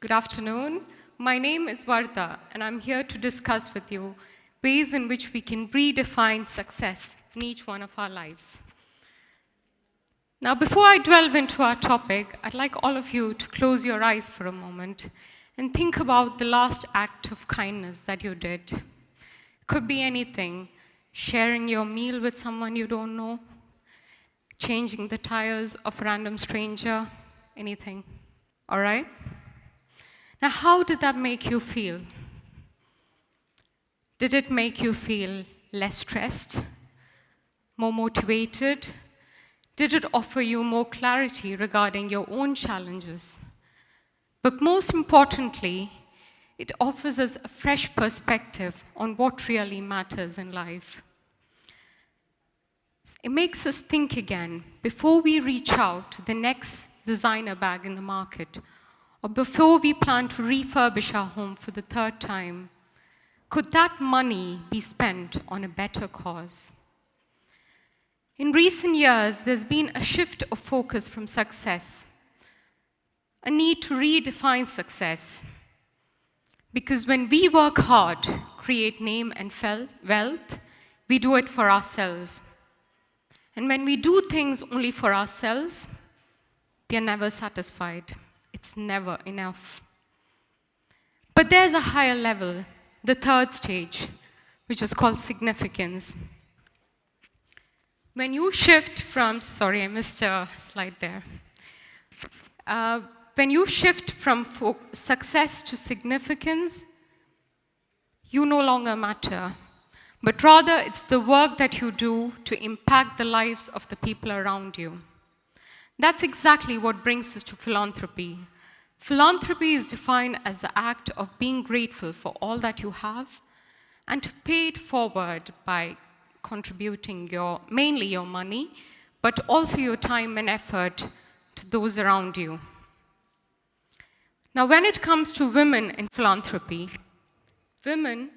Good afternoon. My name is Wardah, and I'm here to discuss with you ways in which we can redefine success in each one of our lives. Now, before I delve into our topic, I'd like all of you to close your eyes for a moment and think about the last act of kindness that you did. Could be anything: sharing your meal with someone you don't know, changing the tires of a random stranger, anything. All right? Now, how did that make you feel? Did it make you feel less stressed, more motivated? Did it offer you more clarity regarding your own challenges? But most importantly, it offers us a fresh perspective on what really matters in life. It makes us think again before we reach out to the next designer bag in the market, or before we plan to refurbish our home for the third time. Could that money be spent on a better cause? In recent years, there's been a shift of focus from success, a need to redefine success. Because when we work hard, create name and wealth, we do it for ourselves. And when we do things only for ourselves, we are never satisfied. It's never enough. But there's a higher level, the third stage, which is called significance. When you shift from, sorry, I missed a slide there. When you shift from success to significance, you no longer matter, but rather it's the work that you do to impact the lives of the people around you. That's exactly what brings us to philanthropy. Philanthropy is defined as the act of being grateful for all that you have and to pay it forward by contributing mainly your money, but also your time and effort to those around you. Now, when it comes to women in philanthropy, women,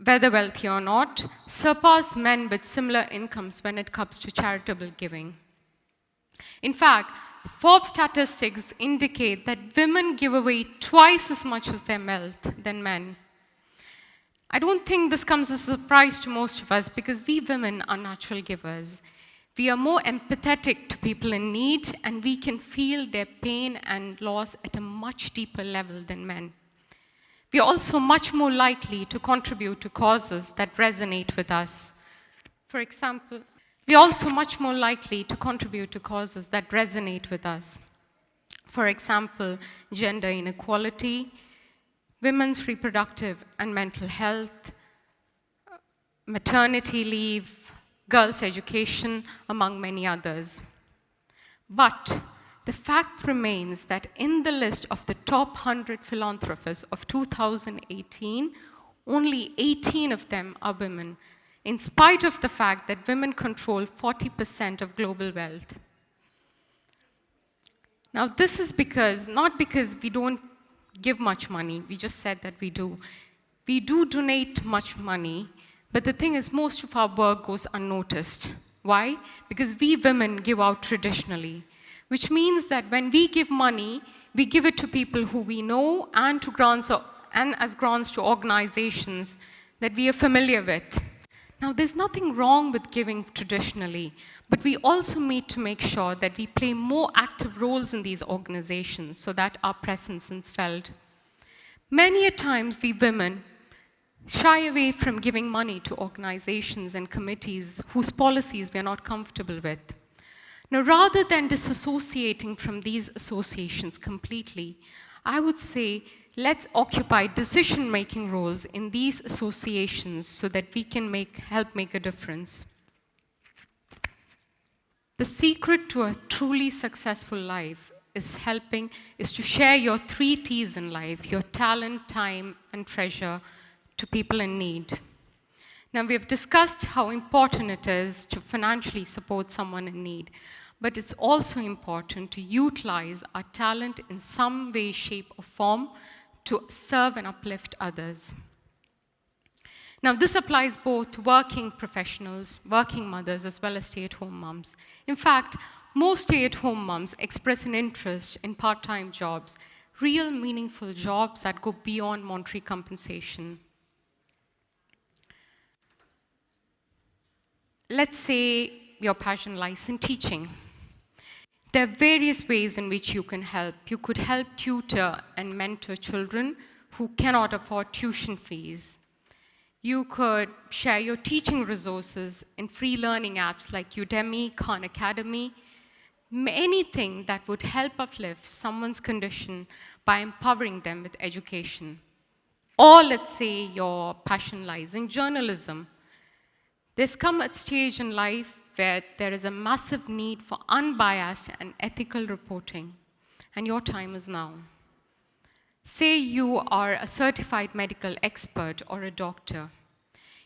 whether wealthy or not, surpass men with similar incomes when it comes to charitable giving. In fact, Forbes statistics indicate that women give away twice as much as their wealth than men. I don't think this comes as a surprise to most of us because we women are natural givers. We are more empathetic to people in need, and we can feel their pain and loss at a much deeper level than men. We are also much more likely to contribute to causes that resonate with us. For example, we are also much more likely to contribute to causes that resonate with us. For example, gender inequality, women's reproductive and mental health, maternity leave, girls' education, among many others. But the fact remains that in the list of the top 100 philanthropists of 2018, only 18 of them are women, in spite of the fact that women control 40% of global wealth. Now, this is not because we don't give much money. We just said that we do. We do donate much money, but the thing is, most of our work goes unnoticed. Why? Because we women give out traditionally, which means that when we give money, we give it to people who we know and as grants to organizations that we are familiar with. Now, there's nothing wrong with giving traditionally, but we also need to make sure that we play more active roles in these organizations so that our presence is felt. Many a times, we women shy away from giving money to organizations and committees whose policies we are not comfortable with. Now, rather than disassociating from these associations completely, I would say let's occupy decision-making roles in these associations so that we can help make a difference. The secret to a truly successful life is to share your 3 T's in life: your talent, time, and treasure, to people in need. Now, we have discussed how important it is to financially support someone in need, but it's also important to utilize our talent in some way, shape, or form to serve and uplift others. Now, this applies both to working professionals, working mothers, as well as stay-at-home moms. In fact, most stay-at-home moms express an interest in part-time jobs, real meaningful jobs that go beyond monetary compensation. Let's say your passion lies in teaching. There are various ways in which you can help. You could help tutor and mentor children who cannot afford tuition fees. You could share your teaching resources in free learning apps like Udemy, Khan Academy, anything that would help uplift someone's condition by empowering them with education. Or let's say your passion lies in journalism. There's come a stage in life where there is a massive need for unbiased and ethical reporting, and your time is now. Say you are a certified medical expert or a doctor.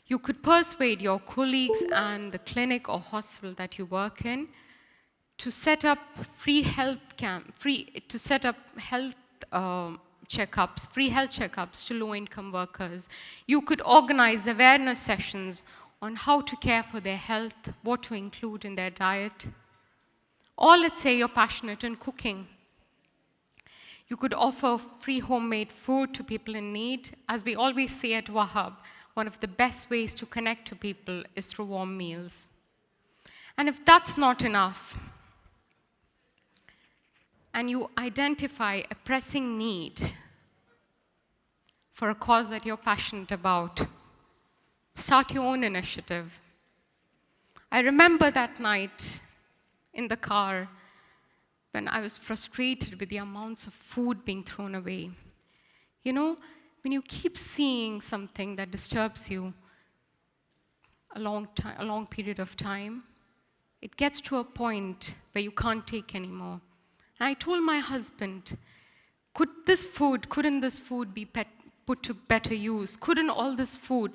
You could persuade your colleagues and the clinic or hospital that you work in to set up free health checkups to low-income workers. You could organize awareness sessions on how to care for their health, what to include in their diet. Or let's say you're passionate in cooking. You could offer free homemade food to people in need. As we always say at Wahab, one of the best ways to connect to people is through warm meals. And if that's not enough, and you identify a pressing need for a cause that you're passionate about, start your own initiative. I remember that night in the car when I was frustrated with the amounts of food being thrown away. You know, when you keep seeing something that disturbs you a long period of time, it gets to a point where you can't take anymore. And I told my husband, couldn't this food be put to better use? Couldn't all this food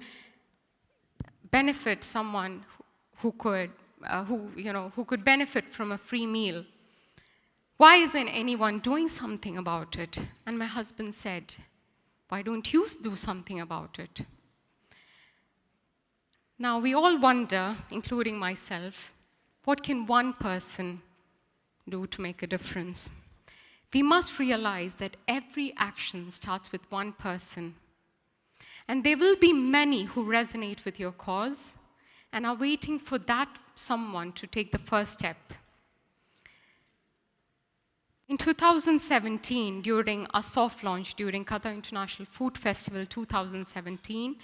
benefit someone who could benefit from a free meal? Why isn't anyone doing something about it? And my husband said, why don't you do something about it? Now, we all wonder, including myself, what can one person do to make a difference? We must realize that every action starts with one person. And there will be many who resonate with your cause and are waiting for that someone to take the first step. In 2017, during our soft launch during Qatar International Food Festival 2017,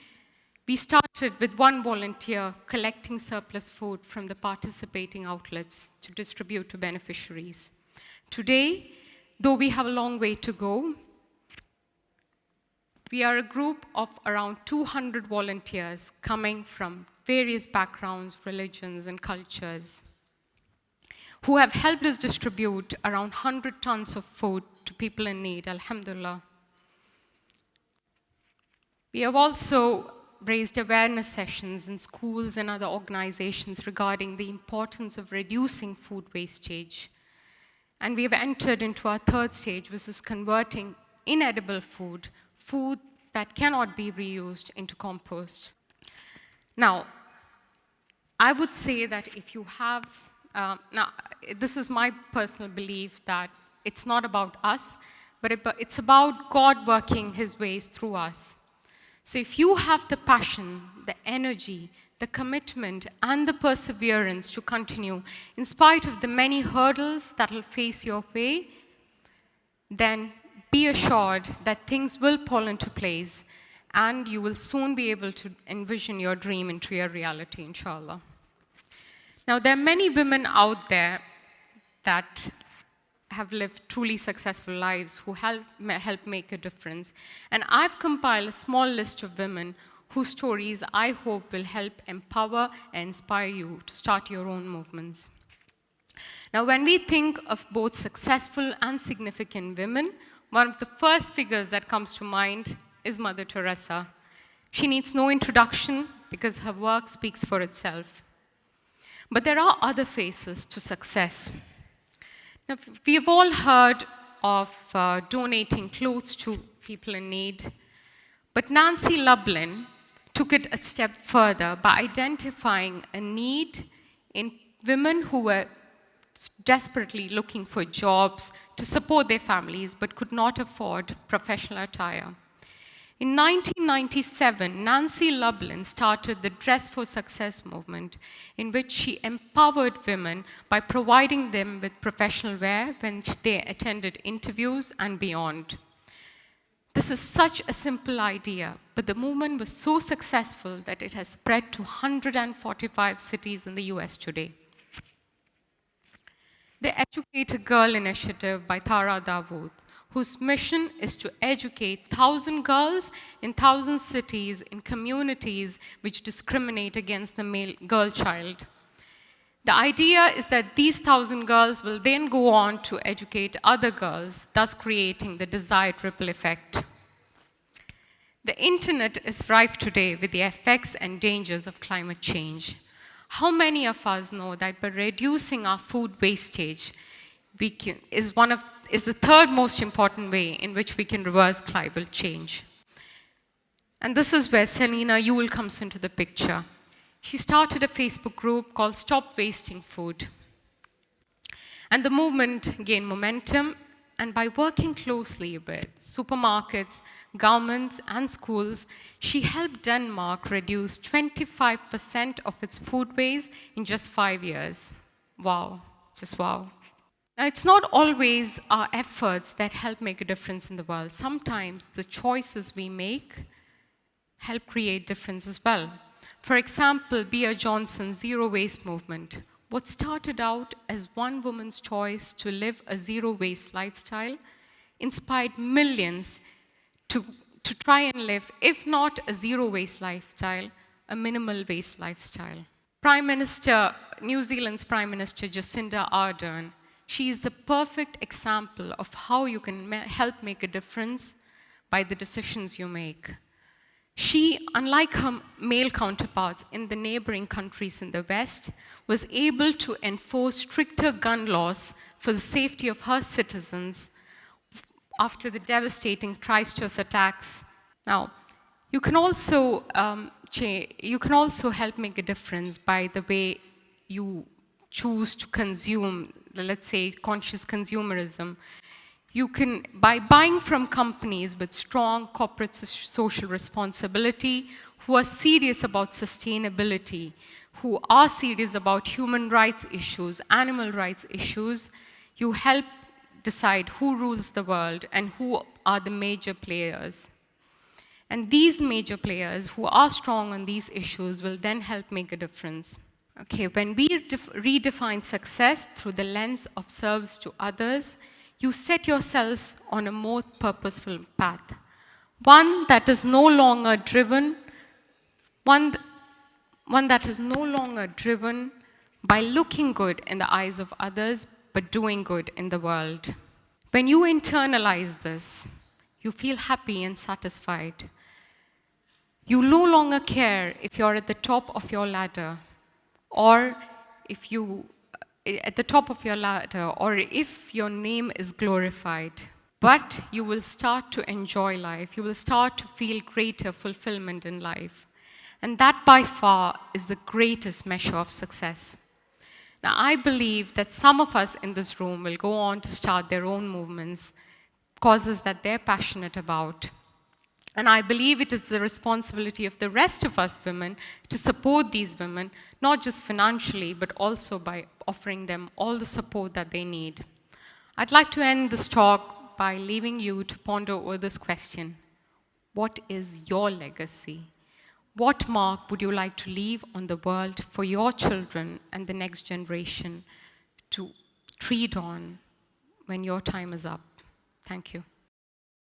we started with one volunteer collecting surplus food from the participating outlets to distribute to beneficiaries. Today, though we have a long way to go, we are a group of around 200 volunteers coming from various backgrounds, religions, and cultures, who have helped us distribute around 100 tons of food to people in need, alhamdulillah. We have also raised awareness sessions in schools and other organizations regarding the importance of reducing food wastage. And we have entered into our third stage, which is converting inedible food that cannot be reused, into compost. Now, I would say that if you have, this is my personal belief that it's not about us, but it's about God working His ways through us. So if you have the passion, the energy, the commitment, and the perseverance to continue, in spite of the many hurdles that will face your way, then be assured that things will fall into place, and you will soon be able to envision your dream into your reality, inshallah. Now, there are many women out there that have lived truly successful lives who help make a difference. And I've compiled a small list of women whose stories I hope will help empower and inspire you to start your own movements. Now, when we think of both successful and significant women, one of the first figures that comes to mind is Mother Teresa. She needs no introduction because her work speaks for itself. But there are other faces to success. Now, we have all heard of donating clothes to people in need, but Nancy Lublin took it a step further by identifying a need in women who were desperately looking for jobs to support their families but could not afford professional attire. In 1997, Nancy Lublin started the Dress for Success movement, in which she empowered women by providing them with professional wear when they attended interviews and beyond. This is such a simple idea, but the movement was so successful that it has spread to 145 cities in the US today. The Educate a Girl initiative by Tara Dawood, whose mission is to educate 1,000 girls in 1,000 cities in communities which discriminate against the male girl child. The idea is that these 1,000 girls will then go on to educate other girls, thus creating the desired ripple effect. The internet is rife today with the effects and dangers of climate change. How many of us know that by reducing our food wastage is the third most important way in which we can reverse climate change? And this is where Selena Ewell comes into the picture. She started a Facebook group called Stop Wasting Food. And the movement gained momentum, and by working closely with supermarkets, governments, and schools, she helped Denmark reduce 25% of its food waste in just 5 years. Wow, just wow. Now, it's not always our efforts that help make a difference in the world. Sometimes the choices we make help create difference as well. For example, Bea Johnson's Zero Waste movement. What started out as one woman's choice to live a zero-waste lifestyle inspired millions to try and live, if not a zero-waste lifestyle, a minimal-waste lifestyle. New Zealand's Prime Minister Jacinda Ardern, she is the perfect example of how you can help make a difference by the decisions you make. She, unlike her male counterparts in the neighboring countries in the West, was able to enforce stricter gun laws for the safety of her citizens after the devastating Christchurch attacks. Now, you can also help make a difference by the way you choose to consume, let's say, conscious consumerism. You can, by buying from companies with strong corporate social responsibility, who are serious about sustainability, who are serious about human rights issues, animal rights issues, you help decide who rules the world and who are the major players. And these major players who are strong on these issues will then help make a difference. Okay, when we redefine success through the lens of service to others, you set yourselves on a more purposeful path. One that is no longer driven by looking good in the eyes of others, but doing good in the world. When you internalize this, you feel happy and satisfied. You no longer care if you're at the top of your ladder, or if your name is glorified. But you will start to enjoy life. You will start to feel greater fulfillment in life. And that by far is the greatest measure of success. Now, I believe that some of us in this room will go on to start their own movements, causes that they're passionate about. And I believe it is the responsibility of the rest of us women to support these women, not just financially, but also by offering them all the support that they need. I'd like to end this talk by leaving you to ponder over this question. What is your legacy? What mark would you like to leave on the world for your children and the next generation to tread on when your time is up? Thank you.